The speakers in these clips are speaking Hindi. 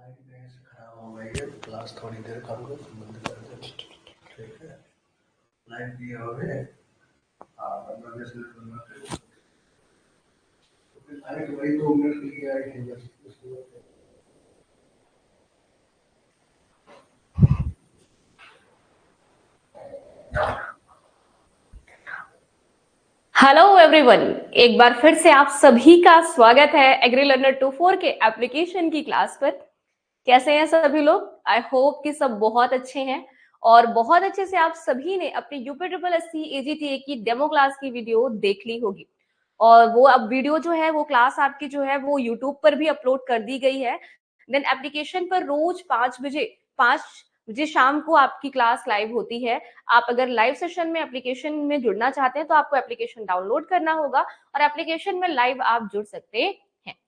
लाइट कहीं से खराब हो गई है, क्लास थोड़ी देर कम कर बंद कर दे। ठीक है, लाइट दिए हो गए 15-20 मिनट बनवाते हो तो फिर लाइट वही 2 मिनट के लिए आई है बस उसके बाद। हेलो एवरीवन, एक बार फिर से आप सभी का स्वागत है एग्री लर्नर 24 के एप्लीकेशन की क्लास पर। कैसे हैं सभी लोग? आई होप कि सब बहुत अच्छे हैं और बहुत अच्छे से आप सभी ने अपनी यूपी एजीटीए की डेमो क्लास की वीडियो देख ली होगी। और वो अब वीडियो जो है वो क्लास आपकी जो है वो यूट्यूब पर भी अपलोड कर दी गई है। देन एप्लीकेशन पर रोज 5 बजे शाम को आपकी क्लास लाइव होती है। आप अगर लाइव सेशन में एप्लीकेशन में जुड़ना चाहते हैं तो आपको एप्लीकेशन डाउनलोड करना होगा और एप्लीकेशन में लाइव आप जुड़ सकते हैं।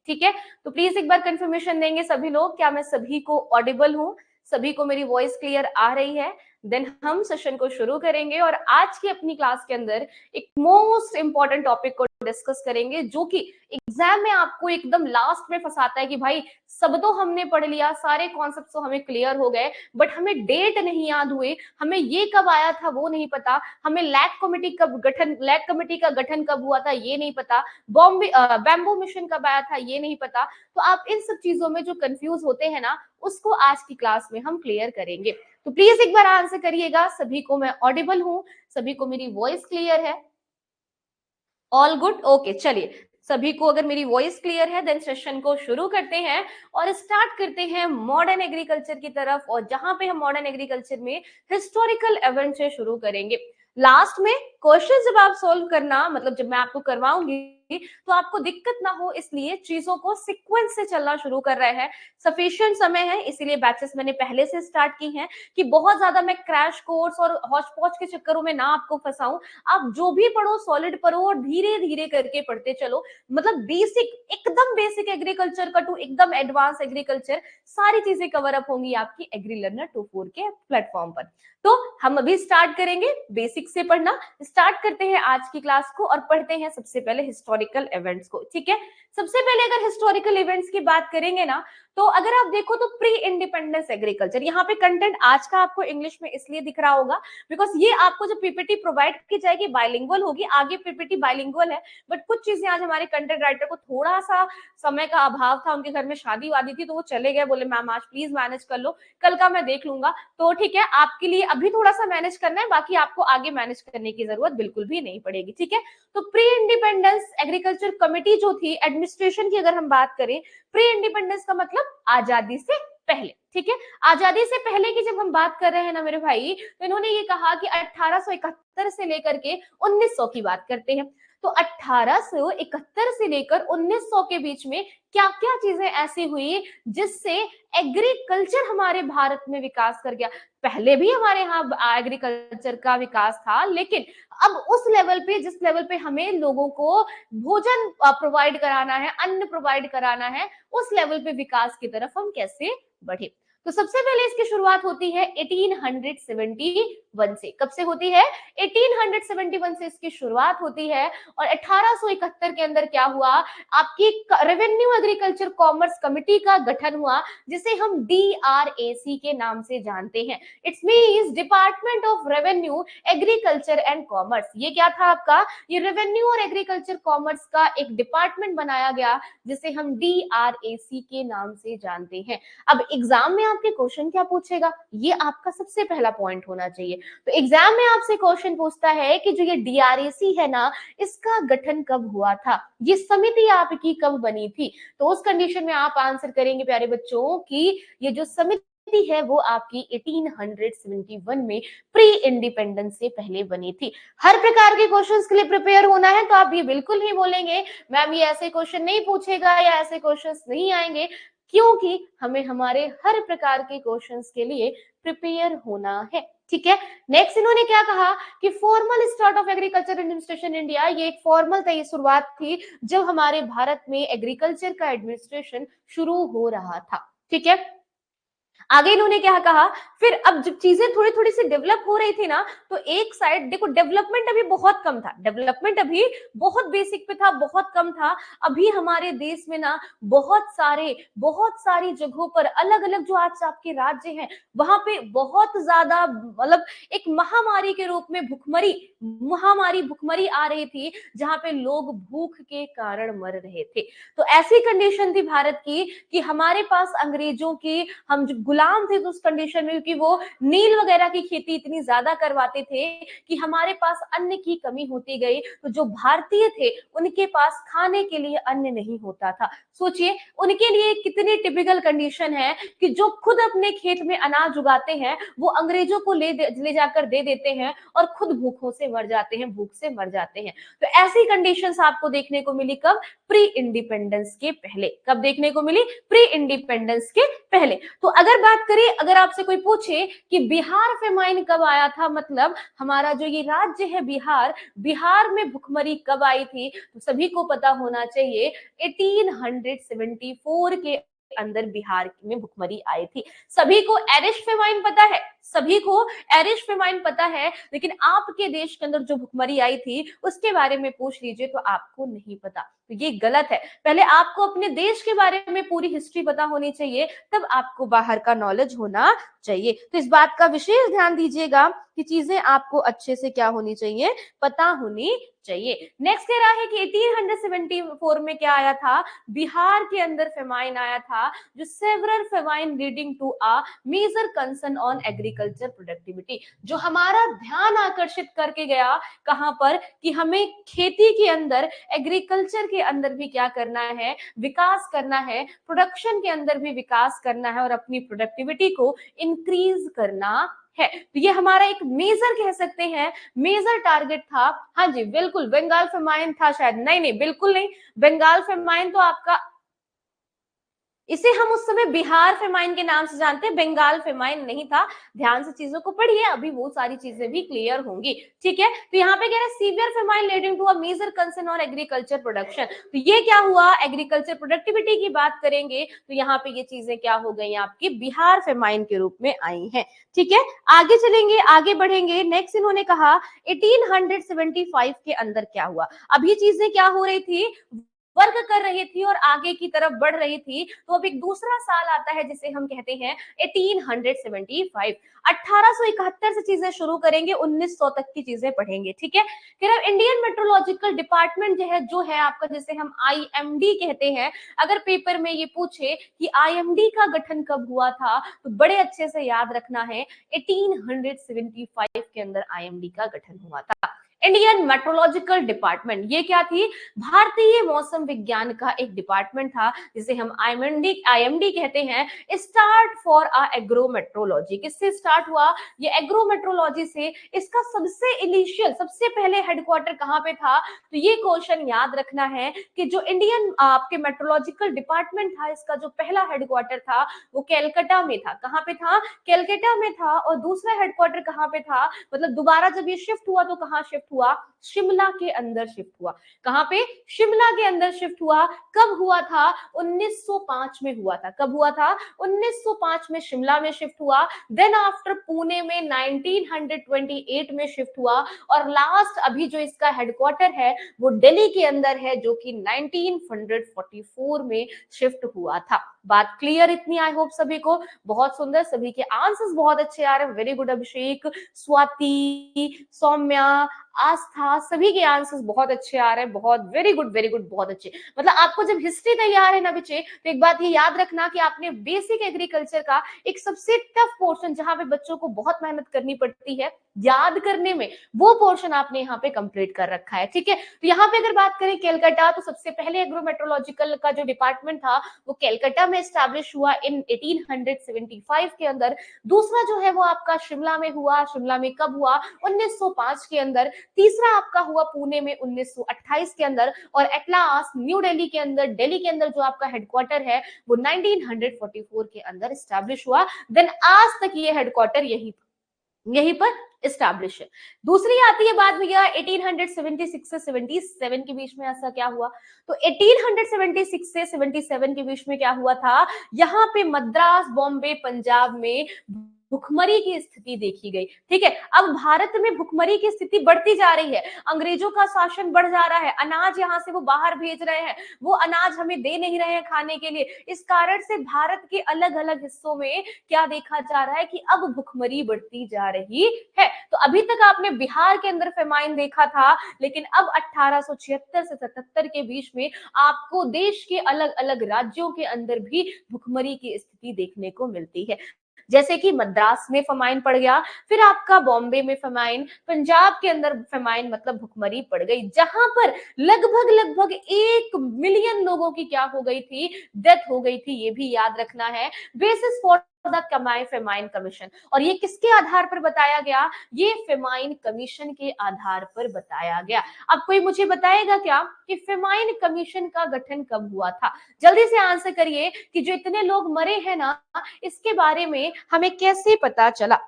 ठीक है, तो प्लीज एक बार कंफर्मेशन देंगे सभी लोग, क्या मैं सभी को ऑडिबल हूँ, सभी को मेरी वॉइस क्लियर आ रही है? देन हम सेशन को शुरू करेंगे और आज की अपनी क्लास के अंदर एक मोस्ट इंपॉर्टेंट टॉपिक को डिस्कस करेंगे जो कि एग्जाम में आपको एकदम लास्ट में फंसाता है कि भाई सब तो हमने पढ़ लिया, सारे कॉन्सेप्ट तो हमें क्लियर हो गए, बट हमें डेट नहीं याद हुई, हमें ये कब आया था वो नहीं पता, हमें लैक कमेटी का गठन कब हुआ था ये नहीं पता, बैम्बू मिशन कब आया था ये नहीं पता। तो आप इन सब चीजों में जो कंफ्यूज होते हैं ना, उसको आज की क्लास में हम क्लियर करेंगे। तो प्लीज एक बार आंसर करिएगा, सभी को मैं ऑडिबल हूं, सभी को मेरी वॉइस क्लियर है? All good, okay. चलिए, सभी को अगर मेरी वॉइस क्लियर है देन सेशन को शुरू करते हैं और स्टार्ट करते हैं मॉडर्न एग्रीकल्चर की तरफ। और जहां पे हम मॉडर्न एग्रीकल्चर में हिस्टोरिकल इवेंट से शुरू करेंगे। लास्ट में क्वेश्चन जब आप सोल्व करना, मतलब जब मैं आपको करवाऊंगी तो आपको दिक्कत ना हो, इसलिए चीजों को सीक्वेंस से चलना शुरू कर रहे हैं। सफिशिएंट समय है, इसीलिए बैचेस मैंने पहले से स्टार्ट की हैं कि बहुत ज्यादा मैं क्रैश कोर्स और हौच पौच के चक्करों में ना आपको फंसाऊं। आप जो भी पढ़ो सॉलिड पढ़ो और धीरे धीरे करके पढ़ते चलो। मतलब बेसिक, एकदम बेसिक एग्रीकल्चर का टू एकदम एडवांस एग्रीकल्चर, सारी चीजें कवर अप होंगी आपकी एग्री लर्नर 24 के प्लेटफॉर्म पर। तो हम अभी स्टार्ट करेंगे बेसिक से पढ़ना। स्टार्ट करते हैं आज की क्लास को और पढ़ते हैं सबसे पहले हिस्टोरिकल इवेंट्स को। ठीक है, सबसे पहले अगर हिस्टोरिकल इवेंट्स की बात करेंगे ना, तो अगर आप देखो तो प्री इंडिपेंडेंस एग्रीकल्चर, यहाँ पे कंटेंट आज का आपको इंग्लिश में इसलिए दिख रहा होगा बिकॉज ये आपको जो पीपीटी प्रोवाइड की जाएगी बाइलिंगुअल होगी, आगे पीपीटी बाइलिंगुअल है। बट कुछ चीजें आज हमारे कंटेंट राइटर को थोड़ा सा समय का अभाव था, उनके घर में शादी वादी थी तो वो चले गए, बोले मैम आज प्लीज मैनेज कर लो, कल का मैं देख लूंगा। तो ठीक है, आपके लिए अभी थोड़ा सा मैनेज करना है, बाकी आपको आगे मैनेज करने की जरूरत बिल्कुल भी नहीं पड़ेगी। ठीक है, तो प्री इंडिपेंडेंस एग्रीकल्चर कमेटी जो थी, एडमिनिस्ट्रेशन की अगर हम बात करें, प्री इंडिपेंडेंस का मतलब आजादी से पहले। ठीक है, आजादी से पहले की जब हम बात कर रहे हैं ना मेरे भाई, तो इन्होंने ये कहा कि 1871 से लेकर के 1900 की बात करते हैं। तो 1871 से लेकर 1900 के बीच में क्या क्या चीजें ऐसी हुई जिससे एग्रीकल्चर हमारे भारत में विकास कर गया? पहले भी हमारे यहाँ एग्रीकल्चर का विकास था, लेकिन अब उस लेवल पे, जिस लेवल पे हमें लोगों को भोजन प्रोवाइड कराना है, अन्न प्रोवाइड कराना है, उस लेवल पे विकास की तरफ हम कैसे बढ़े? तो सबसे पहले इसकी शुरुआत होती है 1871 से। कब से होती है? 1871 से इसकी शुरुआत होती है। और 1871 के अंदर क्या हुआ, आपकी रेवेन्यू एग्रीकल्चर कॉमर्स कमेटी का गठन हुआ, जिसे हम DRAC के नाम से जानते हैं। It's means department of revenue agriculture and commerce. ये क्या था आपका? ये रेवेन्यू और एग्रीकल्चर कॉमर्स का एक डिपार्टमेंट बनाया गया, जिसे हम DRAC के नाम से जानते हैं। अब एग्जाम में आपके क्वेश्चन क्या पूछेगा, ये आपका सबसे पहला पॉइंट होना चाहिए। तो एग्जाम में आपसे क्वेश्चन पूछता है कि जो ये DRAC है ना, इसका गठन कब हुआ था, ये समिति आपकी कब बनी थी? तो उस कंडीशन में आप आंसर करेंगे प्यारे बच्चों कि ये जो समिति है वो आपकी 1871 में प्री इंडिपेंडेंस से पहले बनी थी। हर प्रकार के क्वेश्चंस के लिए प्रिपेयर होना है, तो आप ये बिल्कुल नहीं बोलेंगे मैम ये ऐसे क्वेश्चन नहीं पूछेगा या ऐसे क्वेश्चंस नहीं आएंगे, क्योंकि हमें हमारे हर प्रकार के क्वेश्चंस के लिए प्रिपेयर होना है। ठीक है, नेक्स्ट इन्होंने क्या कहा कि formal start of agriculture administration India, ये एक फॉर्मल था, ये शुरुआत थी जब हमारे भारत में एग्रीकल्चर का एडमिनिस्ट्रेशन शुरू हो रहा था। ठीक है, आगे इन्होंने क्या कहा, फिर अब जब चीजें थोड़ी थोड़ी सी डेवलप हो रही थी ना, तो एक साइड देखो डेवलपमेंट अभी बहुत कम था, डेवलपमेंट अभी बहुत बेसिक पे था, बहुत कम था। अभी हमारे देश में ना बहुत सारी जगहों पर अलग अलग जो आज आपके राज्य हैं वहां पे बहुत ज्यादा मतलब एक महामारी के रूप में भुखमरी आ रही थी, जहां पे लोग भूख के कारण मर रहे थे। तो ऐसी कंडीशन थी भारत की कि हमारे पास अंग्रेजों की, हम जो गुलाम थे तो उस कंडीशन में, क्योंकि वो नील वगैरह की खेती इतनी ज्यादा करवाते थे कि हमारे पास अन्न की कमी होती गई। तो जो भारतीय थे उनके पास खाने के लिए अन्न नहीं होता था। सोचिए उनके लिए कितनी टिपिकल कंडीशन है कि जो खुद अपने खेत में अनाज उगाते हैं वो अंग्रेजों को ले जाकर दे देते हैं और खुद भूखों से मर जाते हैं, भूख से मर जाते हैं। तो ऐसी कंडीशंस आपको देखने को मिली कब? प्री इंडिपेंडेंस के पहले। कब देखने को मिली? प्री इंडिपेंडेंस के पहले। तो अगर बात करें, अगर आपसे कोई पूछे कि बिहार फेमाइन कब आया था, मतलब हमारा जो ये राज्य है बिहार में भुखमरी कब आई थी, तो सभी को पता होना चाहिए 1874 के अंदर बिहार में भुखमरी आई थी। सभी को एरिश फेमाइन पता है, सभी को एरिश फेमाइन पता है, लेकिन आपके देश के अंदर जो भुखमरी आई थी उसके बारे में पूछ लीजिए तो आपको नहीं पता, तो ये गलत है। पहले आपको अपने देश के बारे में पूरी हिस्ट्री पता होनी चाहिए, तब आपको बाहर का नॉलेज होना चाहिए। तो इस बात का विशेष ध्यान दीजिएगा कि चीजें आपको अच्छे से क्या होनी चाहिए, पता होनी चाहिए। नेक्स्ट कह रहा है कि 1874 में क्या आया था? बिहार के अंदर फेमाइन आया था, जो several famine leading to a major concern on agriculture productivity, जो हमारा ध्यान आकर्षित करके गया कहां पर कि हमें खेती के अंदर, एग्रीकल्चर के अंदर भी क्या करना है, विकास करना है, प्रोडक्शन के अंदर भी विकास करना है और अपनी प्रोडक्टिविटी को इंक्रीज करना है। तो ये हमारा एक मेजर कह सकते हैं, मेजर टारगेट था। हाँ जी बिल्कुल, बंगाल फेमाइन था शायद, नहीं बिल्कुल नहीं, बंगाल फेमाइन तो आपका, इसे हम उस समय बिहार फेमाइन के नाम से जानते हैं, बंगाल फेमाइन नहीं था। ध्यान से चीजों को पढ़िए, अभी वो सारी चीजें भी क्लियर होंगी, ठीक है। तो यहाँ पे कह रहे हैं severe famine leading to a major concern और एग्रीकल्चर प्रोडक्शन। तो ये क्या हुआ? एग्रीकल्चर प्रोडक्टिविटी की बात करेंगे तो यहाँ पे ये चीजें क्या हो गई आपकी बिहार फेमाइन के रूप में आई हैं, ठीक है। आगे चलेंगे, आगे बढ़ेंगे। नेक्स्ट इन्होंने कहा 1875 के अंदर क्या हुआ। अब ये चीजें क्या हो रही थी, वर्क कर रही थी और आगे की तरफ बढ़ रही थी। तो अब एक दूसरा साल आता है जिसे हम कहते हैं 1875। 1871 से चीजें शुरू करेंगे, 1900 तक की चीजें पढ़ेंगे, ठीक है। फिर अब इंडियन मेट्रोलॉजिकल डिपार्टमेंट जो है आपका, जिसे हम आईएमडी कहते हैं, अगर पेपर में ये पूछे कि आईएमडी का गठन कब हुआ था, तो बड़े अच्छे से याद रखना है 1875 के अंदर आईएमडी का गठन हुआ था। इंडियन मेट्रोलॉजिकल डिपार्टमेंट ये क्या थी? भारतीय मौसम विज्ञान का एक डिपार्टमेंट था, जिसे हम आईएमडी कहते हैं। स्टार्ट फॉर अ एग्रोमेट्रोलॉजी, किससे स्टार्ट हुआ? ये एग्रोमेट्रोलॉजी से। इसका सबसे इनिशियल, सबसे पहले हेडक्वार्टर कहां पे था? तो ये क्वेश्चन याद रखना है कि जो इंडियन आपके मेट्रोलॉजिकल डिपार्टमेंट था, इसका जो पहला हेडक्वार्टर था वो कैलकाटा में था। कहां पे था? कैलकाटा में था। और दूसरा हेडक्वार्टर कहां पे था, मतलब दोबारा जब ये शिफ्ट हुआ तो कहां शिफ्ट हुआ? शिमला के अंदर शिफ्ट हुआ। कहां पे? शिमला के अंदर शिफ्ट हुआ। कब हुआ था? 1905 में हुआ था। कब हुआ था? 1905 में शिमला में शिफ्ट हुआ। देन आफ्टर पुणे में 1928 में शिफ्ट हुआ। और लास्ट अभी जो इसका हेडक्वार्टर है वो दिल्ली के अंदर है, जो कि 1944 में शिफ्ट हुआ था। बात क्लियर इतनी? आई होप सभी को बहुत सुंदर, सभी के आंसर्स बहुत अच्छे आ रहे हैं। वेरी गुड अभिषेक, स्वाति, सौम्या, आस्था, सभी के आंसर्स बहुत अच्छे आ रहे हैं। बहुत वेरी गुड, बहुत अच्छे। मतलब आपको जब हिस्ट्री तैयार है ना बच्चे, तो एक बात ये याद रखना कि आपने बेसिक एग्रीकल्चर का एक सबसे टफ पोर्शन, जहां पे बच्चों को बहुत मेहनत करनी पड़ती है याद करने में, वो पोर्शन आपने यहाँ पे कंप्लीट कर रखा है, ठीक है। तो यहाँ पे अगर बात करें कैलकाटा, तो सबसे पहले एग्रोमेट्रोलॉजिकल का जो डिपार्टमेंट था वो कैलकाटा में एस्टैब्लिश हुआ इन 1875 के अंदर। दूसरा जो है वो आपका शिमला में हुआ। शिमला में कब हुआ? 1905 के अंदर। तीसरा आपका हुआ पुणे में 1928 के अंदर। और एट लास्ट न्यू दिल्ली के अंदर, दिल्ली के अंदर जो आपका हेडक्वार्टर है वो 1944 के अंदर एस्टैब्लिश हुआ। देन आज तक ये हेडक्वार्टर यहीं पर इस्टेब्लिश है। दूसरी आती है बात भैया 1876 से 77 के बीच में ऐसा क्या हुआ? तो 1876 से 77 के बीच में क्या हुआ था? यहाँ पे मद्रास, बॉम्बे, पंजाब में भुखमरी की स्थिति देखी गई। ठीक है, अब भारत में भुखमरी की स्थिति बढ़ती जा रही है, अंग्रेजों का शासन बढ़ जा रहा है, अनाज यहाँ से वो बाहर भेज रहे हैं, वो अनाज हमें दे नहीं रहे हैं खाने के लिए। इस कारण से भारत के अलग अलग हिस्सों में क्या देखा जा रहा है कि अब भुखमरी बढ़ती जा रही है। तो अभी तक आपने बिहार के अंदर फेमाइन देखा था, लेकिन अब 1876 से 77 के बीच में आपको देश के अलग अलग राज्यों के अंदर भी भुखमरी की स्थिति देखने को मिलती है। जैसे कि मद्रास में फेमाइन पड़ गया, फिर आपका बॉम्बे में फेमाइन, पंजाब के अंदर फेमाइन मतलब भुखमरी पड़ गई, जहां पर लगभग लगभग 1 मिलियन लोगों की क्या हो गई थी? डेथ हो गई थी। ये भी याद रखना है। बेसिस फॉर द कमाई फेमाइन कमीशन, और ये किसके आधार पर बताया गया? ये फेमाइन कमीशन के आधार पर बताया गया। अब कोई मुझे बताएगा क्या कि फेमाइन कमीशन का गठन कब हुआ था? जल्दी से आंसर करिए कि जो इतने लोग मरे हैं ना, इसके बारे में हमें कैसे पता चला?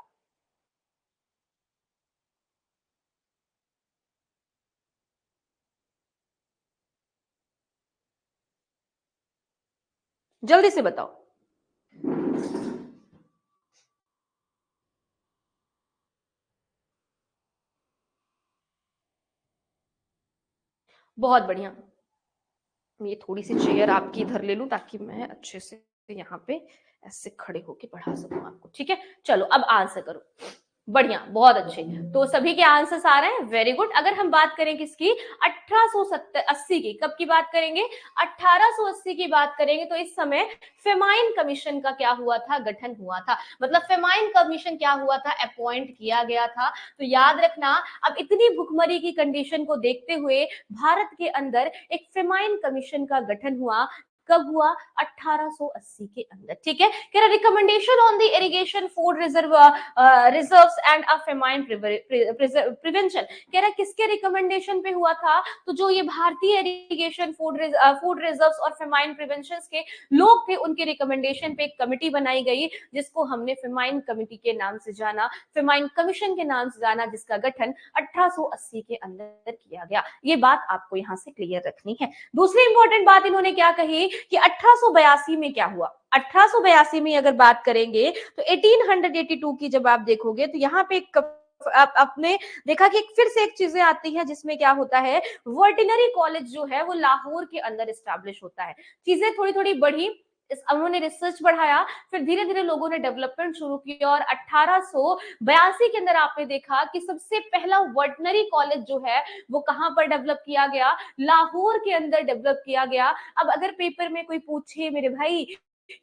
जल्दी से बताओ। बहुत बढ़िया। ये थोड़ी सी चेयर आपकी इधर ले लूं ताकि मैं अच्छे से यहाँ पे ऐसे खड़े होके पढ़ा सकूं आपको। ठीक है, चलो अब आंसर करो। बढ़िया, बहुत अच्छे। तो सभी के आंसर्स आ रहे हैं, वेरी गुड। अगर हम बात करें किसकी? 1880 की। कब की बात करेंगे? 1880 की बात करेंगे। तो इस समय फेमाइन कमीशन का क्या हुआ था? गठन हुआ था। मतलब फेमाइन कमीशन क्या हुआ था? अपॉइंट किया गया था। तो याद रखना, अब इतनी भुखमरी की कंडीशन को देखते हुए भारत के अंदर एक फेमाइन कमीशन का गठन हुआ। कब हुआ? 1880 के अंदर। ठीक है, कह रहा recommendation on the irrigation food reserves and a famine prevention. कह रहा किसके रिकमेंडेशन पे हुआ था? तो जो ये भारतीय इरिगेशन फूड रिजर्व्स और फेमाइन प्रिवेंशन के लोग थे, उनके रिकमेंडेशन पे एक कमिटी बनाई गई, जिसको हमने फेमाइन कमिटी के नाम से जाना, फेमाइन कमीशन के नाम से जाना, जिसका गठन 1880 के अंदर किया गया। ये बात आपको यहां से क्लियर रखनी है। दूसरी इंपॉर्टेंट बात इन्होंने क्या कही कि 1882 में क्या हुआ? 1882 में अगर बात करेंगे तो 1882 की जब आप देखोगे तो यहाँ पे एक आपने देखा कि फिर से एक चीजें आती है, जिसमें क्या होता है? वर्टिनरी कॉलेज जो है वो लाहौर के अंदर स्टैब्लिश होता है। चीजें थोड़ी थोड़ी बढ़ी, उन्होंने रिसर्च बढ़ाया, फिर धीरे धीरे लोगों ने डेवलपमेंट शुरू की, और 1882 के अंदर आपने देखा कि सबसे पहला वर्टनरी कॉलेज जो है वो कहां पर डेवलप किया गया? लाहौर के अंदर डेवलप किया गया। अब अगर पेपर में कोई पूछे मेरे भाई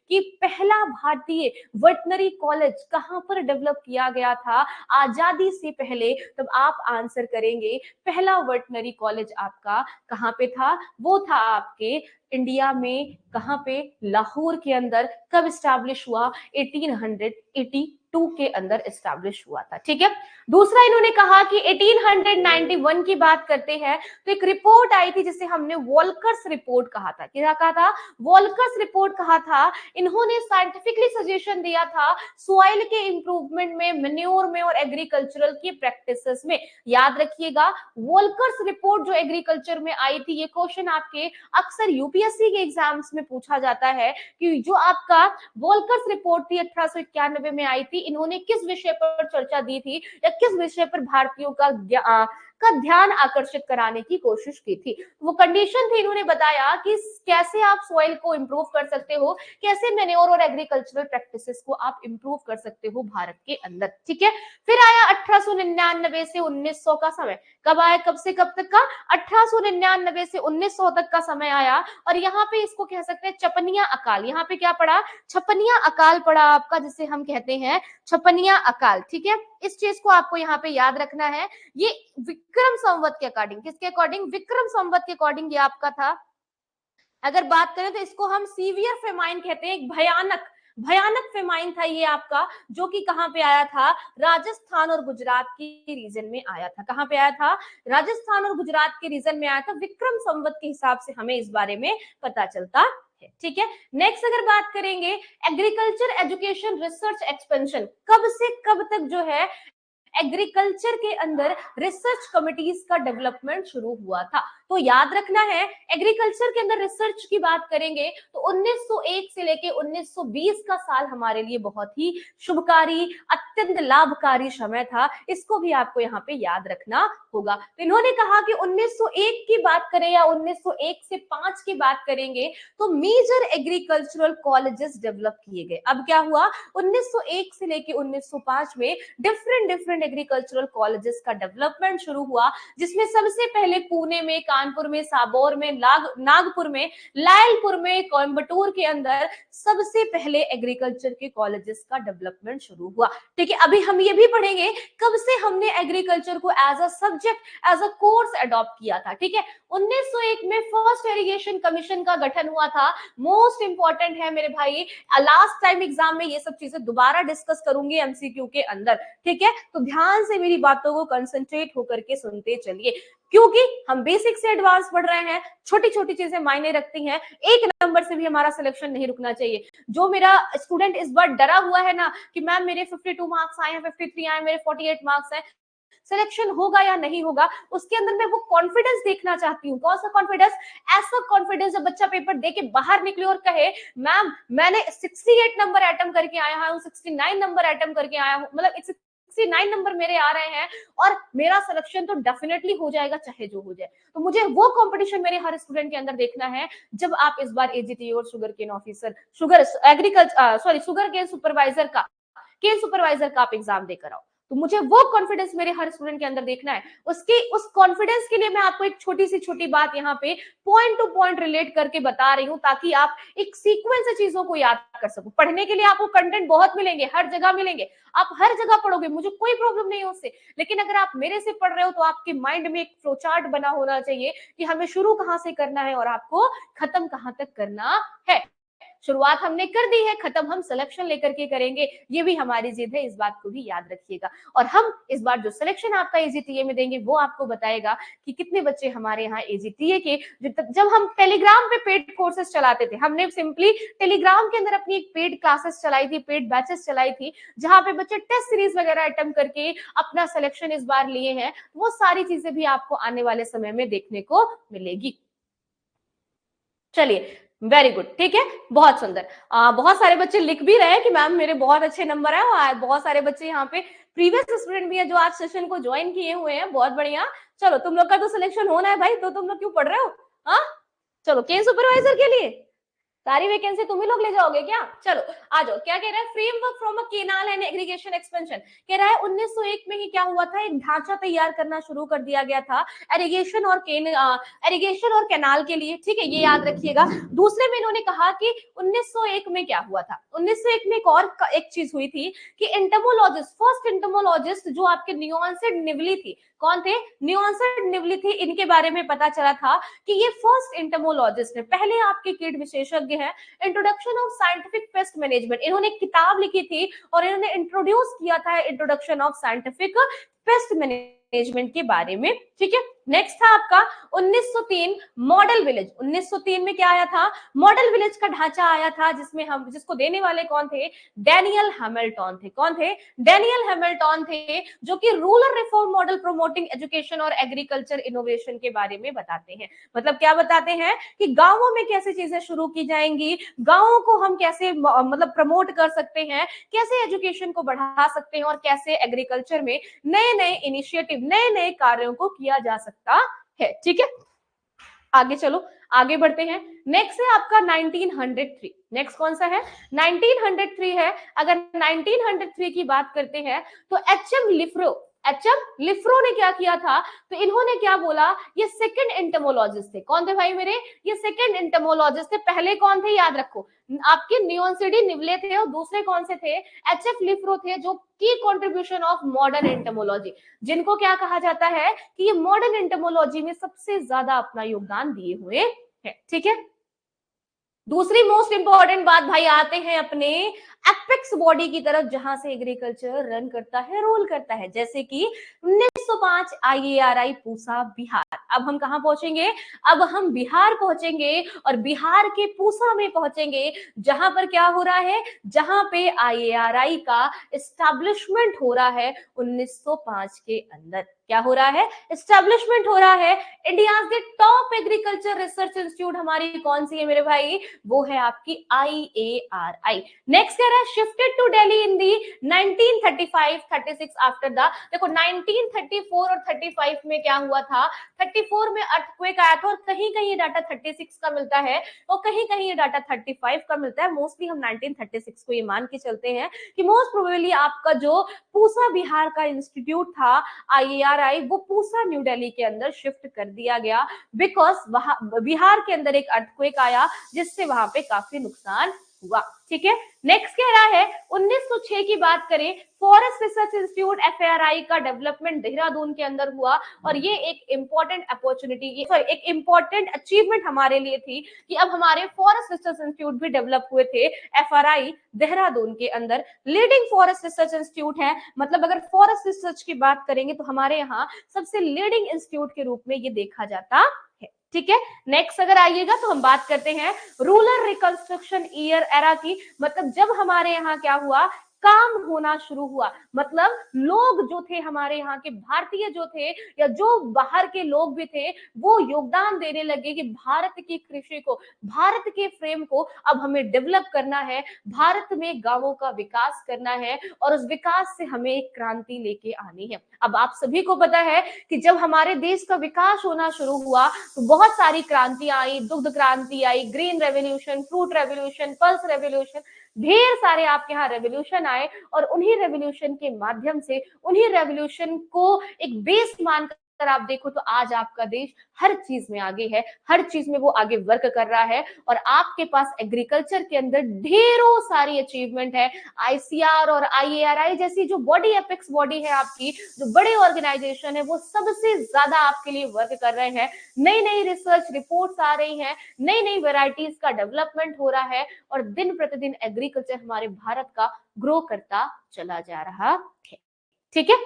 कि पहला भारतीय वर्टनरी कॉलेज कहां पर डेवलप किया गया था आजादी से पहले, तब आप आंसर करेंगे पहला वर्टनरी कॉलेज आपका कहां पे था? वो था आपके इंडिया में। कहां पे? लाहौर के अंदर। कब स्टैब्लिश हुआ? 1882 के अंदर स्टैब्लिश हुआ था। ठीक है, दूसरा इन्होंने कहा कि 1891 की बात करते हैं तो एक रिपोर्ट आई थी जिसे हमने वॉल्कर्स रिपोर्ट कहा था। क्या कहा था? वॉल्कर्स रिपोर्ट कहा था। इन्होंने साइंटिफिकली सजेशन दिया था सॉइल के इंप्रूवमेंट में, मेन्योर में और एग्रीकल्चरल की प्रैक्टिसेस में। याद रखिएगा, वॉल्कर्स रिपोर्ट जो एग्रीकल्चर में आई थी, ये क्वेश्चन आपके अक्सर यूपीएससी के एग्जाम्स में पूछा जाता है कि जो आपका वॉल्कर्स रिपोर्ट थी 1891 में आई थी, इन्होंने किस विषय पर चर्चा दी थी या किस विषय पर भारतीयों का ध्यान आकर्षित कराने की कोशिश की थी? वो कंडीशन थी, इन्होंने बताया कि कैसे आप सॉइल को इंप्रूव कर सकते हो, कैसे मेन्योर और एग्रीकल्चरल प्रैक्टिसेस को आप इंप्रूव कर सकते हो भारत के अंदर। ठीक है, फिर आया 1899 से 1900 का समय। कब आया? कब से कब तक का? 1899 से 1900 तक का समय आया। और यहाँ पे इसको कह सकते हैं छपनिया अकाल। यहाँ पे क्या पड़ा? छपनिया अकाल पड़ा आपका, जिसे हम कहते हैं छपनिया अकाल। ठीक है, इस चीज को आपको यहाँ पे याद रखना है। ये विक्रम संवत के अकॉर्डिंग, किसके अकॉर्डिंग? विक्रम संवत के अकॉर्डिंग ये आपका था। अगर बात करें तो इसको हम सीवियर फेमाइन कहते हैं, एक भयानक भयानक फेमाइन था ये आपका, जो कि कहां पे आया था? राजस्थान और गुजरात के रीजन में आया था। कहां पे आया था? राजस्थान और गुजरात के रीजन में आया था। विक्रम संवत के हिसाब से हमें इस बारे में पता चलता है। ठीक है, नेक्स्ट अगर बात करेंगे एग्रीकल्चर एजुकेशन रिसर्च एक्सपेंशन, कब से कब तक जो है एग्रीकल्चर के अंदर रिसर्च कमिटीज का डेवलपमेंट शुरू हुआ था। तो याद रखना है, एग्रीकल्चर के अंदर रिसर्च की बात करेंगे तो 1901 से लेके 1920 का साल हमारे लिए बहुत ही शुभकारी, अत्यंत लाभकारी समय था। इसको भी आपको यहाँ पे याद रखना होगा। तो इन्होंने कहा कि 1901 की बात करें या 1901 से 5 की बात करेंगे तो मेजर एग्रीकल्चरल कॉलेजेस डेवलप किए गए। अब क्या हुआ, 1901 से लेके 1905 में डिफरेंट एग्रीकल्चरल कॉलेजेस का डेवलपमेंट शुरू हुआ, जिसमें सबसे पहले पुणे में, कानपुर में, साबौर में, नागपुर में, लायलपुर में, कोयम्बटूर के अंदर सबसे पहले एग्रीकल्चर के कॉलेजेस का डेवलपमेंट शुरू हुआ। ठीक है, अभी हम ये भी पढ़ेंगे कब से हमने एग्रीकल्चर को as a subject, as a course adopt किया था। ठीक है, 1901 में फर्स्ट इरिगेशन कमीशन का गठन हुआ था। मोस्ट इंपॉर्टेंट है मेरे भाई, लास्ट टाइम एग्जाम में ये सब चीजें दोबारा डिस्कस करूंगी एमसीक्यू के अंदर। ठीक है, तो ध्यान से मेरी बातों को कंसंट्रेट होकर के सुनते चलिए, क्योंकि हम बेसिक से एडवांस पढ़ रहे हैं, छोटी छोटी चीजें मायने रखती हैं। एक नंबर से भी हमारा सिलेक्शन नहीं रुकना चाहिए। जो मेरा स्टूडेंट इस बार डरा हुआ है ना कि मैम मेरे 52 मार्क्स आए हैं, 53 आए, मेरे 48 मार्क्स हैं, सिलेक्शन होगा या नहीं होगा, उसके अंदर मैं वो कॉन्फिडेंस देखना चाहती हूँ। कौन सा कॉन्फिडेंस? ऐसा कॉन्फिडेंस जब बच्चा पेपर दे के बाहर निकले और कहे मैम मैंने 68 नंबर अटेम्प्ट करके आया हूँ, 69 नंबर अटेम्प्ट करके आया हूँ, मतलब 69 नंबर मेरे आ रहे हैं और मेरा सिलेक्शन तो डेफिनेटली हो जाएगा चाहे जो हो जाए। तो मुझे वो कंपटीशन मेरे हर स्टूडेंट के अंदर देखना है। जब आप इस बार एजीटी और sugar cane officer, sugar cane supervisor का आप एग्जाम देकर आओ, तो मुझे वो कॉन्फिडेंस मेरे हर स्टूडेंट के अंदर देखना है। उस कॉन्फिडेंस के लिए मैं आपको एक छोटी सी छोटी बात यहाँ पे पॉइंट टू पॉइंट रिलेट करके बता रही हूँ, ताकि आप एक सीक्वेंस से चीजों को याद कर सको। पढ़ने के लिए आपको कंटेंट बहुत मिलेंगे, हर जगह मिलेंगे, आप हर जगह पढ़ोगे, मुझे कोई प्रॉब्लम नहीं है उससे। लेकिन अगर आप मेरे से पढ़ रहे हो तो आपके माइंड में एक फ्लो चार्ट बना होना चाहिए कि हमें शुरू कहां से करना है और आपको खत्म कहां तक करना है। शुरुआत हमने कर दी है, खत्म हम सिलेक्शन लेकर के करेंगे, ये भी हमारी जिद है, इस बात को भी याद रखिएगा। और हम इस बार जो सिलेक्शन आपका एजीटीए में देंगे वो आपको बताएगा कि कितने बच्चे हमारे यहाँ एजीटीए के, जब हम टेलीग्राम पे पेड कोर्सेज चलाते थे, हमने सिंपली टेलीग्राम के अंदर अपनी एक पेड क्लासेस चलाई थी, पेड बैचेस चलाई थी, जहां पे बच्चे टेस्ट सीरीज वगैरह अटेम्प्ट करके अपना सिलेक्शन इस बार लिए हैं। वो सारी चीजें भी आपको आने वाले समय में देखने को मिलेगी। चलिए, वेरी गुड, ठीक है, बहुत सुंदर। बहुत सारे बच्चे लिख भी रहे हैं कि मैम मेरे बहुत अच्छे नंबर है, और बहुत सारे बच्चे यहाँ पे प्रीवियस स्टूडेंट भी है जो आज सेशन को ज्वाइन किए हुए हैं, बहुत बढ़िया। चलो, तुम लोग का तो सिलेक्शन होना है भाई, तो तुम लोग क्यों पढ़ रहे हो? हाँ, चलो, केन सुपरवाइजर के लिए सारी वैकेंसी तुम ही लोग ले जाओगे क्या? चलो आ जाओ। क्या कह रहा है? Framework from a canal and aggregation expansion. कह रहा है 1901 में ही क्या हुआ था, एक ढांचा तैयार करना शुरू कर दिया गया था एरीगेशन और कैनाल के लिए। ठीक है, ये याद रखिएगा। दूसरे में इन्होंने कहा कि 1901 में क्या हुआ था, 1901 में एक चीज हुई थी कि एंटोमोलॉजिस्ट, फर्स्ट एंटोमोलॉजिस्ट जो आपके नियोन्सिड निवली थी, कौन थे? नियोन्सिड निवली थी। इनके बारे में पता चला था कि ये फर्स्ट एंटोमोलॉजिस्ट है, पहले आपके कीट विशेषज्ञ हैं। Introduction of scientific pest management, इन्होंने एक किताब लिखी थी और इन्होंने इंट्रोड्यूस किया था introduction of scientific pest management के बारे में। ठीक है, नेक्स्ट था आपका 1903 मॉडल विलेज। 1903 में क्या आया था? मॉडल विलेज का ढांचा आया था, जिसको देने वाले कौन थे? डैनियल हैमिल्टन थे। कौन थे? डैनियल हैमिल्टन थे, जो कि rural reform model promoting education और एग्रीकल्चर इनोवेशन के बारे में बताते हैं। मतलब क्या बताते हैं कि गांवों में कैसे चीजें शुरू की जाएंगी, गांवों को हम कैसे मतलब प्रमोट कर सकते हैं, कैसे एजुकेशन को बढ़ा सकते हैं और कैसे एग्रीकल्चर में नए नए इनिशिएटिव, नए नए कार्यों को किया जा सकता है। ठीक है, आगे चलो, आगे बढ़ते हैं। नेक्स्ट है आपका 1903। नेक्स्ट कौन सा है? 1903 है। अगर 1903 की बात करते हैं तो एचएम लिफ्रो ने क्या किया था? तो इन्होंने क्या बोला, ये सेकंड एंटोमोलॉजिस्ट थे। कौन थे भाई मेरे? ये सेकंड एंटोमोलॉजिस्ट थे। पहले कौन थे? याद रखो, आपके नियोन्सिडी निवले थे और दूसरे कौन से थे? एचएफ लिफ्रो थे, जो की कंट्रीब्यूशन ऑफ मॉडर्न एंटोमोलॉजी, जिनको क्या कहा जाता है कि ये मॉडर्न एंटोमोलॉजी में सबसे ज्यादा अपना योगदान दिए हुए हैं। ठीक है, दूसरी मोस्ट इंपॉर्टेंट बात भाई, आते हैं अपने एपेक्स बॉडी की तरफ जहां से एग्रीकल्चर रन करता है, रोल करता है, जैसे कि 1905 IARI पूसा बिहार। अब हम कहां पहुंचेंगे? अब हम बिहार पहुंचेंगे और बिहार के पूसा में पहुंचेंगे, जहां पर क्या हो रहा है, जहां पे IARI का एस्टैब्लिशमेंट हो रहा है 1905 के अंदर। क्या हो रहा है? एस्टैब्लिशमेंट हो रहा है। इंडिया के टॉप एग्रीकल्चर रिसर्च इंस्टीट्यूट हमारी कौन सी है मेरे भाई? वो है आपकी IARI। नेक्स्ट कह रहा है shifted to Delhi in the 1935-36 after the, देखो 1934 और 35 में क्या हुआ था, 34 में अर्थक्वेक आया था और कहीं कहीं ये डाटा 36 का मिलता है और कहीं कहीं ये डाटा 35 का मिलता है। मोस्टली हम 1936 को ये मान के चलते हैं कि मोस्ट प्रोबेबली आपका जो पूसा बिहार का इंस्टीट्यूट था IARI, वो पूसा न्यू दिल्ली के अंदर शिफ्ट कर दिया गया, बिकॉज बिहार के अंदर एक अर्थक्वेक आया जिससे वहां पे काफी नुकसान हुआ। ठीक है, नेक्स्ट कह रहा है 1906 की बात करें, फॉरेस्ट रिसर्च इंस्टीट्यूट FARI का डेवलपमेंट देहरादून के अंदर हुआ और ये एक इंपॉर्टेंट अपॉर्चुनिटी, सॉरी एक इंपॉर्टेंट अचीवमेंट हमारे लिए थी कि अब हमारे फॉरेस्ट रिसर्च इंस्टीट्यूट भी डेवलप हुए थे FRI देहरादून के अंदर। लीडिंग फॉरेस्ट रिसर्च इंस्टीट्यूट है, मतलब अगर फॉरेस्ट रिसर्च की बात करेंगे तो हमारे यहाँ सबसे लीडिंग इंस्टीट्यूट के रूप में ये देखा जाता है। ठीक है, नेक्स्ट अगर आइएगा तो हम बात करते हैं रूरल रिकंस्ट्रक्शन ईयर एरा की, मतलब जब हमारे यहाँ क्या हुआ, काम होना शुरू हुआ, मतलब लोग जो थे हमारे यहाँ के भारतीय जो थे या जो बाहर के लोग भी थे, वो योगदान देने लगे कि भारत की कृषि को, भारत के फ्रेम को अब हमें डेवलप करना है, भारत में गांवों का विकास करना है और उस विकास से हमें एक क्रांति लेके आनी है। अब आप सभी को पता है कि जब हमारे देश का विकास होना शुरू हुआ तो बहुत सारी क्रांतियां आई, दुग्ध क्रांति आई, green revolution, fruit revolution, pulse revolution, ढेर सारे आपके यहाँ रेवोल्यूशन आए और उन्हीं रेवोल्यूशन के माध्यम से, उन्हीं रेवोल्यूशन को एक बेस मानकर आप देखो तो आज आपका देश हर चीज में आगे है, हर चीज में वो आगे वर्क कर रहा है और आपके पास एग्रीकल्चर के अंदर ढेरों सारी अचीवमेंट है। ICR और IARI जैसी जो बॉडी, एपेक्स बॉडी है आपकी, जो बड़े ऑर्गेनाइजेशन है, वो सबसे ज्यादा आपके लिए वर्क कर रहे हैं। नई नई रिसर्च रिपोर्ट्स आ रही हैं, नई नई वेराइटीज का डेवलपमेंट हो रहा है और दिन प्रतिदिन एग्रीकल्चर हमारे भारत का ग्रो करता चला जा रहा है। ठीक है,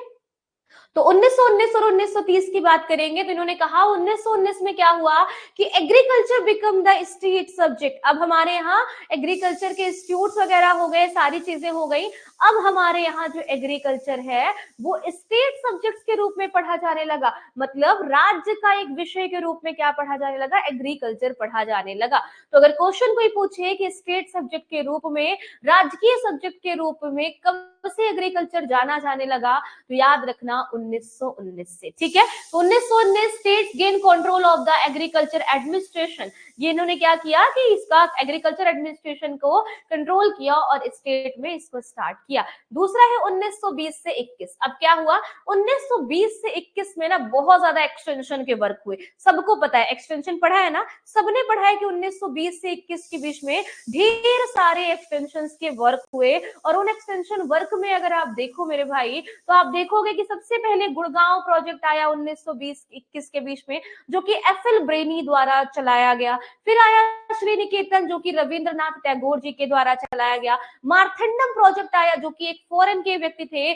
तो 1919 और 1930 की बात करेंगे तो इन्होंने कहा 1919 में क्या हुआ कि agriculture become the state subject. अब हमारे यहाँ एग्रीकल्चर के इंस्टीट्यूट्स वगैरह हो गए, सारी चीजें हो गई, अब हमारे यहाँ जो एग्रीकल्चर है वो स्टेट सब्जेक्ट के रूप में पढ़ा जाने लगा, मतलब राज्य का एक विषय के रूप में क्या पढ़ा जाने लगा, एग्रीकल्चर पढ़ा जाने लगा। तो अगर क्वेश्चन कोई पूछे कि स्टेट सब्जेक्ट के रूप में, राजकीय सब्जेक्ट के रूप में कब से एग्रीकल्चर जाना जाने लगा, तो याद रखना 1919 से। ठीक है, तो 1919 state gain control of the agriculture administration, ये इन्होंने क्या किया कि इसका एग्रीकल्चर एडमिनिस्ट्रेशन को कंट्रोल किया और स्टेट में इसको स्टार्ट किया। दूसरा है 1920 से 21। अब क्या हुआ, 1920 से 21 में ना बहुत ज्यादा एक्सटेंशन के वर्क हुए। सबको पता है, एक्सटेंशन पढ़ा है ना, सबने पढ़ा है कि 1920 से 21 के बीच में ढेर सारे एक्सटेंशन के वर्क हुए और उन एक्सटेंशन वर्क में अगर आप देखो मेरे भाई तो आप देखोगे कि सबसे पहले गुड़गांव प्रोजेक्ट आया 1920-21 के बीच में, जो कि FL ब्रेनी द्वारा चलाया गया। फिर आया श्री निकेतन, जो कि रविंद्रनाथ टैगोर जी के द्वारा चलाया गया। मार्थंडम प्रोजेक्ट आया, जो कि एक फॉरेन के व्यक्ति थे,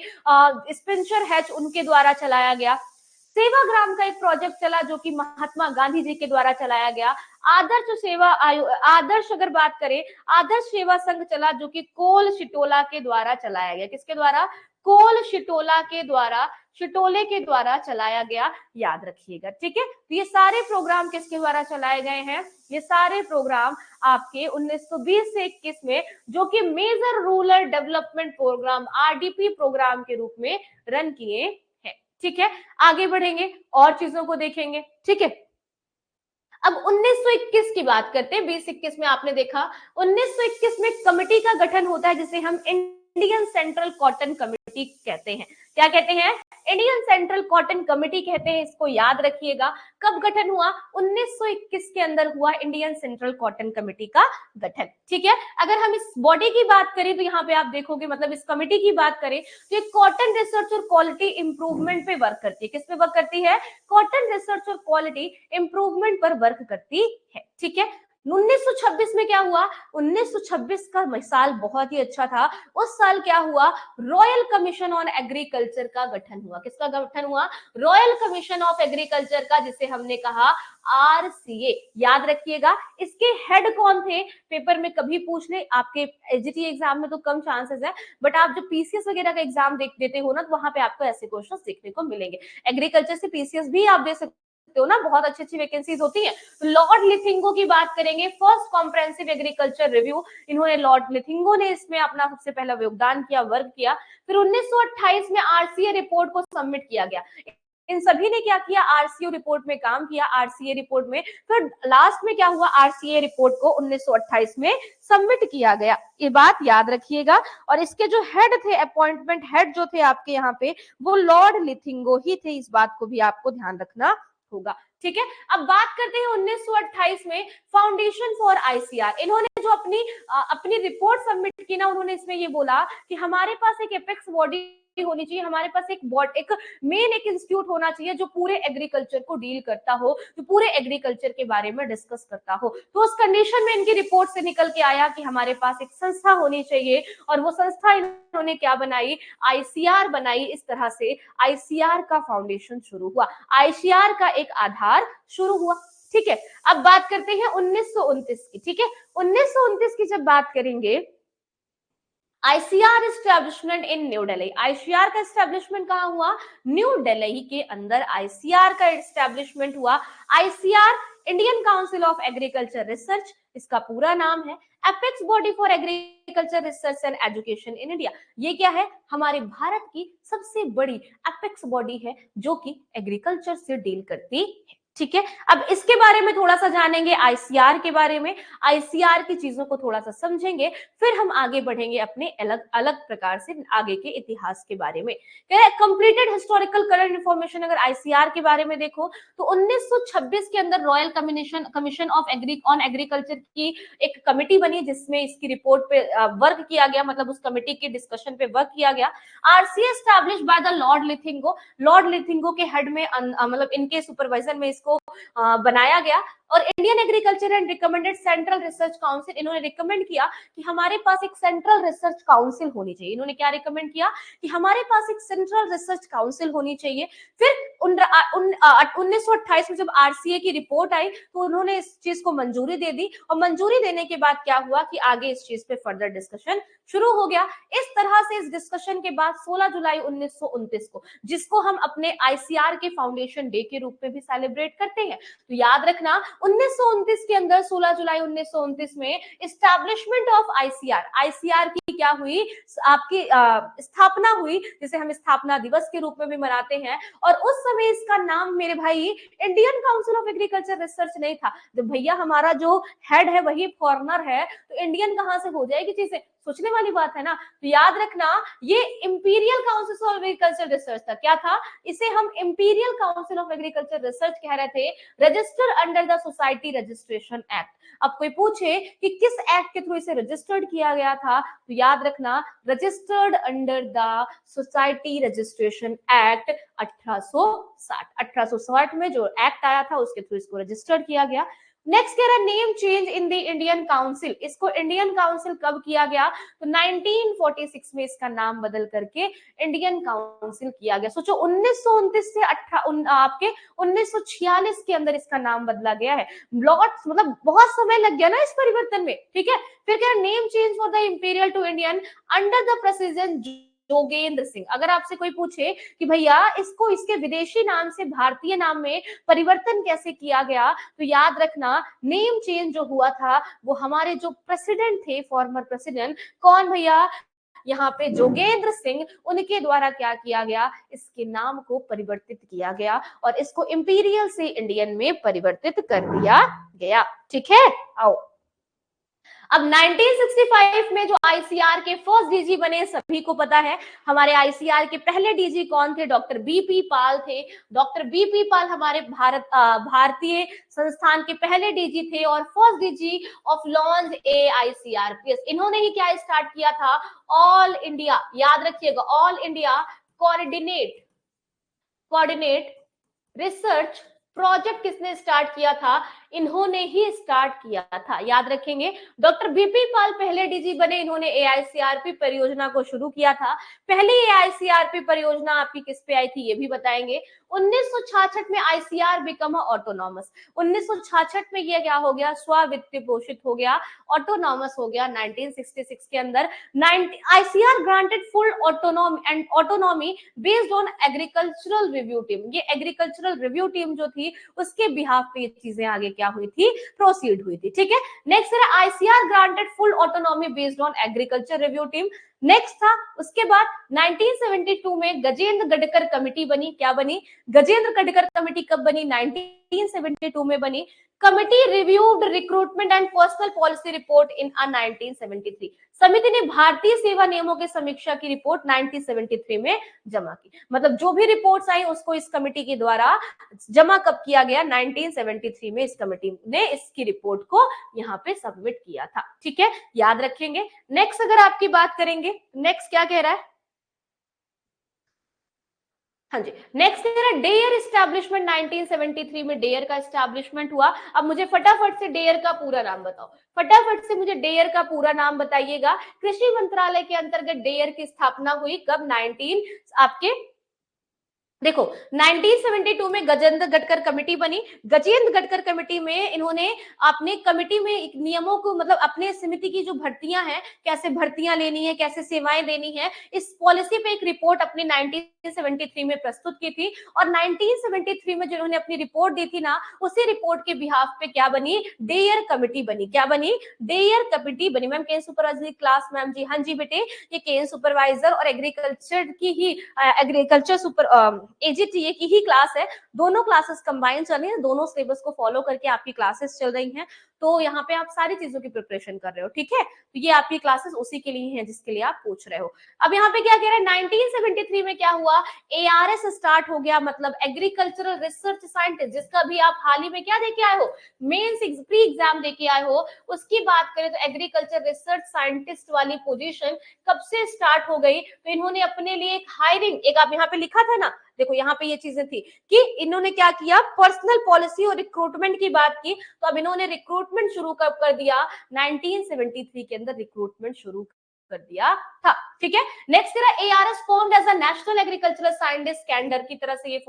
स्पेंसर हैच, उनके द्वारा चलाया गया। सेवाग्राम का एक प्रोजेक्ट चला जो कि महात्मा गांधी जी के द्वारा चलाया गया। आदर्श सेवा आयोग, आदर्श अगर बात करें, आदर्श सेवा संघ चला जो कि कोल शिटोला के द्वारा चलाया गया। किसके द्वारा? कोल शिटोला के द्वारा, शिटोले के द्वारा चलाया गया, याद रखिएगा। ठीक है, तो ये सारे प्रोग्राम किसके द्वारा चलाए गए हैं? ये सारे प्रोग्राम आपके 1920 से 21 में, जो कि major rural development programme RDP programme के रूप में रन किए हैं। ठीक है, आगे बढ़ेंगे और चीजों को देखेंगे। ठीक है, अब 1921 की बात करते हैं। 20-21 में आपने देखा 1921 में कमेटी का गठन होता है जिसे हम इंडियन सेंट्रल कॉटन कमेटी कहते हैं। क्या कहते हैं? इंडियन सेंट्रल कॉटन कमेटी कहते हैं, इसको याद रखिएगा। कब गठन हुआ? 1921 के अंदर हुआ इंडियन सेंट्रल कॉटन कमेटी का गठन। ठीक है, अगर हम इस बॉडी की बात करें तो यहाँ पे आप देखोगे, मतलब इस कमेटी की बात करें तो ये कॉटन रिसर्च और क्वालिटी इंप्रूवमेंट पे वर्क करती है। किस पे वर्क करती है? कॉटन रिसर्च और क्वालिटी इंप्रूवमेंट पर वर्क करती है। ठीक है, 1926 में क्या हुआ? 1926 का साल बहुत ही अच्छा था। उस साल क्या हुआ? रॉयल कमीशन ऑन एग्रीकल्चर का गठन हुआ। किसका गठन हुआ? रॉयल कमीशन ऑफ एग्रीकल्चर का, जिसे हमने कहा RCA। याद रखिएगा। इसके हेड कौन थे? पेपर में कभी पूछ ले, आपके एजीटी एग्जाम में तो कम चांसेस है, बट आप जब पीसीएस वगैरह का एग्जाम देते हो ना, तो वहां पे आपको ऐसे क्वेश्चंस देखने को मिलेंगे। एग्रीकल्चर से पीसीएस भी आप दे सकते हो ना, बहुत अच्छी अच्छी वैकेंसीज होती है। लॉर्ड लिथिंगो की बात करेंगे, फर्स्ट कॉम्प्रिहेंसिव एग्रीकल्चर रिव्यू। इन्होंने, लॉर्ड लिथिंगो ने इसमें अपना सबसे पहला योगदान किया, वर्क किया। फिर 1928 में RCA रिपोर्ट को सबमिट किया गया। इन सभी ने क्या किया? RCA रिपोर्ट में काम किया, RCA रिपोर्ट में। फिर लास्ट में क्या हुआ? RCA रिपोर्ट को 1928 में सबमिट किया गया। ये बात याद रखिएगा। और इसके जो हेड थे, अपॉइंटमेंट हेड जो थे आपके यहाँ पे, वो लॉर्ड लिथिंगो ही थे। इस बात को भी आपको ध्यान रखना होगा। ठीक है, अब बात करते हैं 1928 में फाउंडेशन फॉर ICR। इन्होंने जो अपनी रिपोर्ट सबमिट की ना, उन्होंने इसमें ये बोला कि हमारे पास एक एपेक्स बॉडी होनी चाहिए, हमारे पास एक मेन इंस्टीट्यूट होना चाहिए जो पूरे एग्रीकल्चर को डील करता हो, जो पूरे एग्रीकल्चर के बारे में डिस्कस करता हो। तो उस कंडीशन में इनकी रिपोर्ट से निकल के आया कि हमारे पास एक संस्था होनी चाहिए, और वो संस्था इन्होंने क्या बनाई? ICR बनाई। इस तरह से ICR का फाउंडेशन शुरू हुआ, ICR का एक आधार शुरू हुआ। ठीक है, अब बात करते हैं 1929 की। ठीक है, 1929 की जब बात करेंगे, ICR एस्टेब्लिशमेंट इन न्यू दिल्ली। ICR का एस्टेब्लिशमेंट कहां हुआ? न्यू दिल्ली के अंदर ICR का एस्टेब्लिशमेंट हुआ। ICR, Indian council of agriculture research, इसका पूरा नाम है। Apex body for agriculture research and education in India. ये क्या है? हमारे भारत की सबसे बड़ी एपेक्स बॉडी है जो कि एग्रीकल्चर से डील करती है। ठीक है, अब इसके बारे में थोड़ा सा जानेंगे, ICR के बारे में, ICR की चीजों को थोड़ा सा समझेंगे, फिर हम आगे बढ़ेंगे अपने अलग अलग प्रकार से आगे के इतिहास के बारे में। कंप्लीटेड हिस्टोरिकल करंट इंफॉर्मेशन अगर ICR के बारे में देखो तो 1926 के अंदर रॉयल कमीशन ऑफ एग्रीकल्चर की एक कमेटी बनी, जिसमें इसकी रिपोर्ट पे वर्क किया गया, मतलब उस कमेटी के डिस्कशन पे वर्क किया गया। RCA established by the lord लिथिंगो। लॉर्ड लिथिंगो के हेड में, मतलब इनके सुपरवाइजर में इसको बनाया गया। और Indian agriculture and recommended central research council, इन्होंने रिकमेंड किया कि हमारे पास एक सेंट्रल रिसर्च काउंसिल होनी चाहिए। इन्होंने क्या रिकमेंड किया? कि हमारे पास एक सेंट्रल रिसर्च काउंसिल होनी चाहिए। फिर 1928 में जब RCA की रिपोर्ट आई तो उन्होंने इस चीज को मंजूरी दे दी, और मंजूरी देने के बाद क्या हुआ कि आगे इस चीज पे फर्दर डिस्कशन शुरू हो गया। इस तरह से इस डिस्कशन के बाद 16 जुलाई 1929 को, जिसको हम अपने ICR के फाउंडेशन डे के रूप में भी सेलिब्रेट करते हैं, तो याद रखना 1929 के अंदर 16 जुलाई 1929 में एस्टैब्लिशमेंट ऑफ ICR की क्या हुई? आपकी स्थापना हुई, जिसे हम स्थापना दिवस के रूप में भी मनाते हैं। और उस समय इसका नाम मेरे भाई Indian council of agriculture research नहीं था। जब भैया हमारा जो हेड है वही फॉरेनर है, तो इंडियन कहां से हो जाएगी चीजें? सोचने वाली बात है ना। तो याद रखना, ये imperial council of agriculture research था। क्या था? इसे हम imperial council of agriculture research कह रहे थे, register under the society registration act. अब कोई पूछे कि किस एक्ट के थ्रू इसे रजिस्टर्ड किया गया था, तो याद रखना, registered under the society registration act 1860 में जो एक्ट आया था उसके थ्रू इसको रजिस्टर्ड किया गया। नेक्स्ट कह रहा है name change in the Indian council. इसको इंडियन काउंसिल कब किया गया? तो 1946 में इसका नाम बदल करके इंडियन काउंसिल किया गया। सोचो 1929 से आपके 1946 के अंदर इसका नाम बदला गया है। मतलब बहुत समय लग गया ना इस परिवर्तन में। ठीक है, फिर कह रहा name change for the imperial to Indian under the president Jogendra Singh. अगर आपसे कोई पूछे कि भैया इसको इसके विदेशी नाम से भारतीय नाम में परिवर्तन कैसे किया गया, तो याद रखना नेम चेंज जो हुआ था वो हमारे जो प्रेसिडेंट थे, फॉर्मर प्रेसिडेंट, कौन भैया? यहाँ पे जोगेंद्र सिंह, उनके द्वारा क्या किया गया? इसके नाम को परिवर्तित किया गया और इसको इंपीरियल से इंडियन में परिवर्तित कर दिया गया। ठीक है, आओ अब 1965 में जो ICR के फर्स्ट डीजी बने, सभी को पता है। हमारे ICR के पहले डीजी कौन थे? डॉक्टर BP पाल थे। डॉक्टर BP पाल हमारे भारतीय संस्थान के पहले डीजी थे और first DG of launch AICRPS। इन्होंने ही क्या स्टार्ट किया था? ऑल इंडिया, याद रखिएगा, all India coordinate research project किसने स्टार्ट किया था? इन्होंने ही स्टार्ट किया था, याद रखेंगे। डॉक्टर बीपी पाल पहले डीजी बने, इन्होंने एआईसीआरपी परियोजना को शुरू किया था। पहली एआईसीआरपी परियोजना आपकी किस पे आई थी ये भी बताएंगे। 1966 में आईसीआर बिकम ऑटोनॉमस, 1966 में ये क्या हो गया, स्व-वित्त पोषित हो गया, ऑटोनॉमस हो गया। 1966 के अंदर ICR granted full autonomy based on agricultural review team. ये एग्रीकल्चरल रिव्यू टीम जो थी उसके बिहाफ पे ये चीजें आगे क्या हुई थी, प्रोसीड हुई थी। ठीक है, नेक्स्ट है ICR granted full autonomy based on agriculture review team. Next था उसके बाद 1972 में गजेंद्र गडकर कमेटी बनी। क्या बनी, गजेंद्र गडकर कमेटी कब बनी, 1972 में बनी। Committee reviewed recruitment and personal policy report इन 1973। समिति ने भारतीय सेवा नियमों की समीक्षा की रिपोर्ट 1973 में जमा की। मतलब जो भी रिपोर्ट्स आई उसको इस कमेटी के द्वारा जमा कब किया गया, 1973 में इस कमेटी ने इसकी रिपोर्ट को यहाँ पे सबमिट किया था। ठीक है, याद रखेंगे। नेक्स्ट अगर आपकी बात करेंगे, नेक्स्ट क्या कह रहा है, हाँ जी, नेक्स्ट है डेयर एस्टैब्लिशमेंट। 1973 में डेयर का एस्टैब्लिशमेंट हुआ। अब मुझे फटाफट से डेयर का पूरा नाम बताओ, फटाफट से मुझे डेयर का पूरा नाम बताइएगा। कृषि मंत्रालय के अंतर्गत डेयर की स्थापना हुई कब, 19 आपके देखो 1972 में गजेंद्र गडकर कमेटी बनी। गजेंद्र गडकर कमेटी में इन्होंने अपने कमेटी में एक नियमों को, मतलब अपने समिति की जो भर्तियां हैं, कैसे भर्तियां लेनी है, कैसे सेवाएं देनी है, इस पॉलिसी पे एक रिपोर्ट अपने 1973 में प्रस्तुत की थी। और 1973 में जो इन्होंने अपनी रिपोर्ट दी थी ना, उसी रिपोर्ट के बिहाफ पे क्या बनी, डेयर कमेटी बनी। क्या बनी, डेयर कमेटी बनी। मैम केन सुपरवाइजर क्लास, मैम जी हाँ जी बेटे, ये केन सुपरवाइजर और एग्रीकल्चर की ही एग्रीकल्चर सुपर एजीटीए की ही क्लास है। दोनों क्लासेस कंबाइन चल रही हैं, दोनों सिलेबस को फॉलो करके आपकी क्लासेस चल रही हैं। तो यहाँ पे आप सारी चीजों की प्रिपरेशन कर रहे हो। ठीक है, तो ये आपकी क्लासेस उसी के लिए हैं जिसके लिए आप पूछ रहे हो। अब यहाँ पे क्या कह रहे हैं, 1973 में क्या हुआ, एआरएस स्टार्ट हो गया, मतलब एग्रीकल्चरल रिसर्च साइंटिस्ट, जिसका भी आप हाल ही में क्या देके आए हो, मेंस प्री एग्जाम देके आए हो। उसकी बात करें तो एग्रीकल्चर रिसर्च साइंटिस्ट वाली पोजीशन कब से स्टार्ट हो गई, तो इन्होंने अपने लिए एक हायरिंग, एक आप यहाँ पे लिखा था ना, देखो यहाँ पे ये चीजें थी कि इन्होंने क्या किया, पर्सनल पॉलिसी और रिक्रूटमेंट की बात की। तो अब इन्होंने रिक्रूटमेंट शुरू कब कर दिया, 1973 के अंदर रिक्रूटमेंट शुरू कर दिया था। ठीक है, next ARS formed as a national agricultural scientist cadre की तरह से ये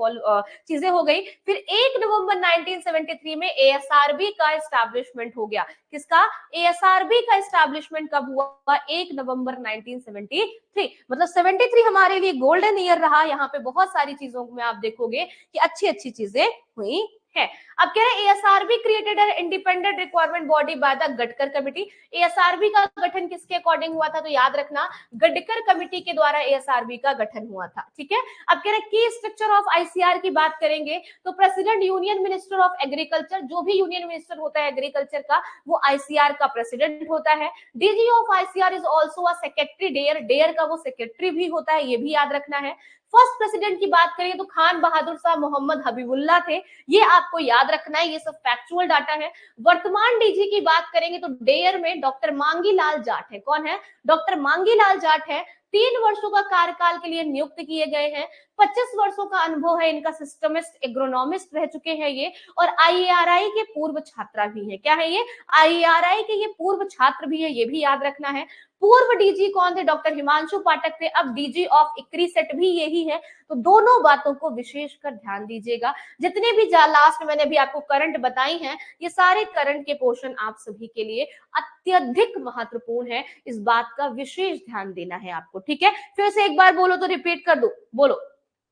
चीजें हो गई। फिर 1 नवंबर 1973 में एएसआरबी का एस्टैब्लिशमेंट हो गया। किसका, एएसआरबी का एस्टैब्लिशमेंट कब हुआ, 1 नवंबर 1973। मतलब 73 हमारे लिए गोल्डन ईयर रहा। यहाँ पे बहुत सारी चीजों में आप देखोगे कि अच्छी अच्छी चीजें हुई है। अब कह रहे हैं ASRB created an independent requirement body by the Gadkar committee. ASRB का गठन किसके अकॉर्डिंग हुआ था, तो याद रखना गडकर कमेटी के द्वारा एएसआरबी का गठन हुआ था। ठीक है, अब कह रहे हैं की स्ट्रक्चर ऑफ आईसीआर की बात करेंगे तो president union minister of agriculture, जो भी यूनियन मिनिस्टर होता है एग्रीकल्चर का, वो आईसीआर का प्रेसिडेंट होता है। DG of ICR is also a secretary DARE, DARE का वो सेक्रेटरी भी होता है, ये भी याद रखना है। फर्स्ट प्रेसिडेंट की बात करें तो खान बहादुर शाह मोहम्मद हबीबुल्ला थे, ये आपको याद रखना है, ये सब फैक्चुअल डाटा है। वर्तमान डीजी की बात करेंगे तो डेयर में डॉक्टर मांगी लाल जाट है। कौन है, डॉक्टर मांगी लाल जाट है। 3 वर्षों का कार्यकाल के लिए नियुक्त किए गए हैं। 25 वर्षों का अनुभव है इनका, सिस्टमिस्ट एग्रोनॉमिस्ट रह चुके हैं ये, और आईएआरआई के पूर्व छात्रा भी है। क्या है ये, आईएआरआई के ये पूर्व छात्र भी है, ये भी याद रखना है। पूर्व डीजी कौन थे, डॉक्टर हिमांशु पाठक थे। अब डीजी ऑफ इक्रीसेट भी यही है। तो दोनों बातों को विशेषकर ध्यान दीजिएगा। जितने भी लास्ट मैंने भी आपको करंट बताई हैं, ये सारे करंट के पोर्शन आप सभी के लिए अत्यधिक महत्वपूर्ण है, इस बात का विशेष ध्यान देना है आपको। ठीक है, फिर से एक बार बोलो तो रिपीट कर दो, बोलो,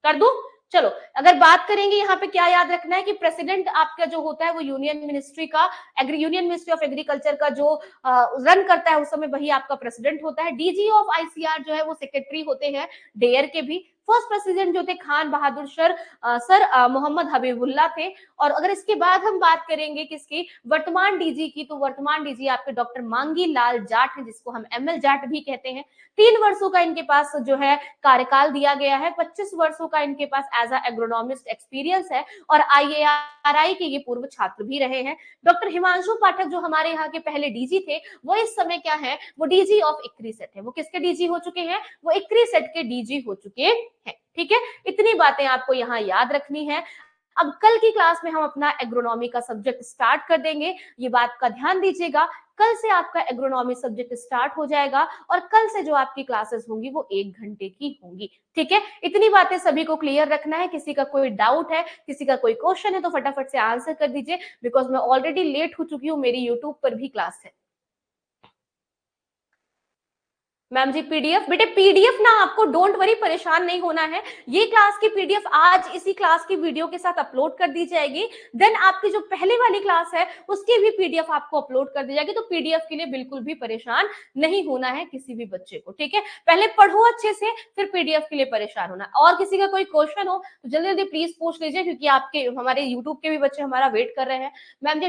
कर दूं। चलो, अगर बात करेंगे यहाँ पे क्या याद रखना है कि प्रेसिडेंट आपका जो होता है वो यूनियन मिनिस्ट्री ऑफ एग्रीकल्चर का जो रन करता है उस समय वही आपका प्रेसिडेंट होता है। डीजी ऑफ आईसीआर जो है वो सेक्रेटरी होते हैं डेयर के भी। फर्स्ट प्रेसिडेंट जो थे खान बहादुर सर मोहम्मद हबीबुल्ला थे। और अगर इसके बाद हम बात करेंगे किसकी, वर्तमान डीजी की, तो वर्तमान डीजी आपके डॉक्टर मांगी लाल जाट है, जिसको हम एमएल जाट भी कहते हैं। 3 वर्षों का इनके पास जो है कार्यकाल दिया गया है। 25 वर्षों का इनके पास एज अ एग्रोनॉमिस्ट एक्सपीरियंस है, और आईएआरआई के ये पूर्व छात्र भी रहे हैं। डॉक्टर हिमांशु पाठक जो हमारे यहाँ के पहले डीजी थे, वो इस समय क्या है, वो डीजी ऑफ इक्रीसेट है। वो किसके डीजी हो चुके हैं, वो इक्रीसेट के डीजी हो चुके हैं। ठीक है, इतनी बातें आपको यहाँ याद रखनी है। अब कल की क्लास में हम अपना एग्रोनॉमी का सब्जेक्ट स्टार्ट कर देंगे, ये बात का ध्यान दीजिएगा। कल से आपका एग्रोनॉमी सब्जेक्ट स्टार्ट हो जाएगा और कल से जो आपकी क्लासेस होंगी वो 1 घंटे की होंगी। ठीक है, इतनी बातें सभी को क्लियर रखना है। किसी का कोई डाउट है, किसी का कोई क्वेश्चन है तो फटाफट से आंसर कर दीजिए, बिकॉज मैं ऑलरेडी लेट हो चुकी हूँ, मेरी यूट्यूब पर भी क्लास है। मैम जी पीडीएफ, बेटे पीडीएफ ना आपको डोंट वरी, परेशान नहीं होना है। ये क्लास की पीडीएफ आज इसी क्लास की वीडियो के साथ अपलोड कर दी जाएगी। देन आपकी जो पहले वाली क्लास है उसकी भी पीडीएफ आपको अपलोड कर दी जाएगी। तो पीडीएफ के लिए बिल्कुल भी परेशान नहीं होना है किसी भी बच्चे को। ठीक है, पहले पढ़ो अच्छे से, फिर पीडीएफ के लिए परेशान होना। और किसी का कोई क्वेश्चन हो तो जल्दी जल्दी प्लीज पूछ लीजिए, क्योंकि आपके हमारे यूट्यूब के भी बच्चे हमारा वेट कर रहे हैं। मैम जी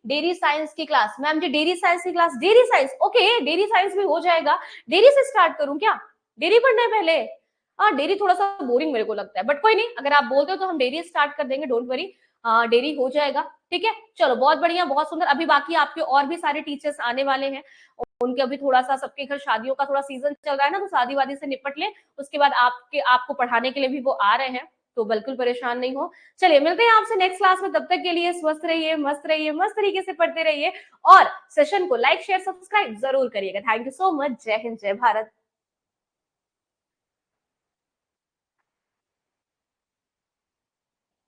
डेयरी साइंस की क्लास, मैम जी डेयरी साइंस की class, dairy science okay, dairy science भी हो जाएगा। डेयरी से स्टार्ट करूं क्या? डेयरी पढ़ना है पहले? हाँ, डेयरी थोड़ा सा बोरिंग मेरे को लगता है, बट कोई नहीं, अगर आप बोलते हो तो हम डेयरी स्टार्ट कर देंगे, डोंट वरी। डेयरी हो जाएगा। ठीक है, चलो बहुत बढ़िया, बहुत सुंदर। अभी बाकी आपके और भी सारे टीचर्स आने वाले हैं, उनके अभी थोड़ा सा सबके घर शादियों का थोड़ा सीजन चल रहा है ना, तो शादी वादी से निपट ले, उसके बाद आपको पढ़ाने के लिए भी वो आ रहे हैं, तो बिल्कुल परेशान नहीं हो। चलिए मिलते हैं आपसे नेक्स्ट क्लास में, तब तक के लिए स्वस्थ रहिए, मस्त रहिए, मस्त तरीके से पढ़ते रहिए और सेशन को लाइक शेयर सब्सक्राइब जरूर करिएगा। Thank you so much. जय हिंद, जय भारत।